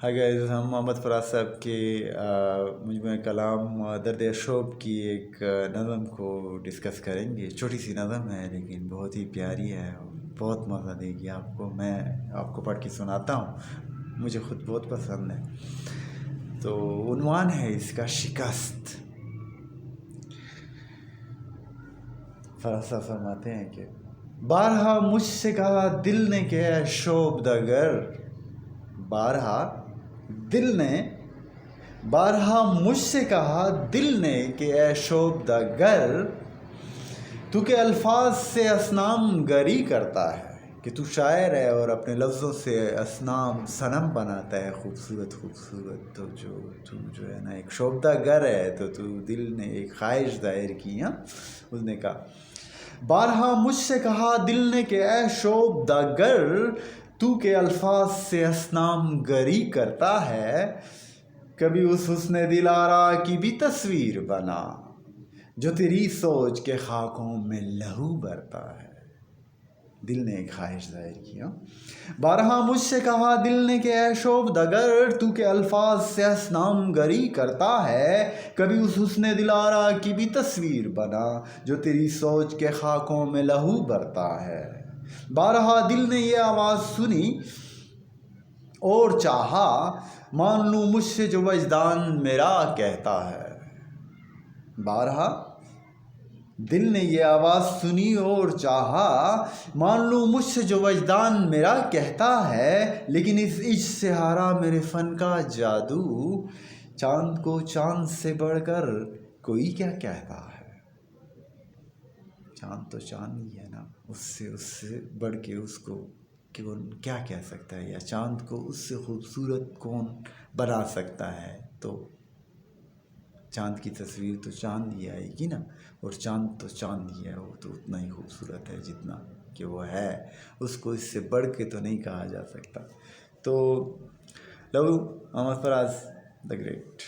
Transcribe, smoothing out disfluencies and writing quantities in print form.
High guys, ہم محمد فراز صاحب کے مجموعہ کلام درد شوب کی ایک نظم کو ڈسکس کریں گے. چھوٹی سی نظم ہے لیکن بہت ہی پیاری ہے، بہت مزہ دے گی آپ کو. میں آپ کو پڑھ کے سناتا ہوں، مجھے خود بہت پسند ہے. تو عنوان ہے اس کا شکست. فراز صاحب فرماتے ہیں کہ بارہا مجھ سے کہا دل نے کہ اے شوب دگر، بارہا مجھ سے کہا دل نے کہ اے شوب دگر، تو کہ الفاظ سے اصنام گری کرتا ہے. کہ تو شاعر ہے اور اپنے لفظوں سے اصنام صنم بناتا ہے خوبصورت. تو جو ہے نا ایک شوبدہ گر ہے، تو دل نے ایک خواہش ظاہر کی. اس نے کہا بارہا مجھ سے کہا دل نے کہ اے شوبدہ گر، تو کہ الفاظ سے اصنام گری کرتا ہے. کبھی اس حسن دلارا کی بھی تصویر بنا، جو تیری سوچ کے خاکوں میں لہو برتا ہے. دل نے ایک خواہش ظاہر کیا. بارہا مجھ سے کہا دل نے کہ اے شوب دگر، تو کہ الفاظ سے اصنام گری کرتا ہے. کبھی اس حسن دلارا کی بھی تصویر بنا، جو تیری سوچ کے خاکوں میں لہو برتا ہے. بارہا دل نے یہ آواز سنی اور چاہا، مان لوں مجھ سے جو وجدان میرا کہتا ہے. بارہا دل نے یہ آواز سنی اور چاہا، مان لوں مجھ سے جو وجدان میرا کہتا ہے. لیکن اس عشق سے ہارا میرے فن کا جادو، چاند کو چاند سے بڑھ کر کوئی کیا کہتا ہے. چاند تو چاند ہی ہے نا، اس سے بڑھ کے اس کو کون کیا کہہ سکتا ہے، یا چاند کو اس سے خوبصورت کون بنا سکتا ہے. تو چاند کی تصویر تو چاند ہی آئے گی نا، اور چاند تو چاند ہی ہے، وہ تو اتنا ہی خوبصورت ہے جتنا کہ وہ ہے. اس کو اس سے بڑھ کے تو نہیں کہا جا سکتا. تو لو محمد فراز دا گریٹ.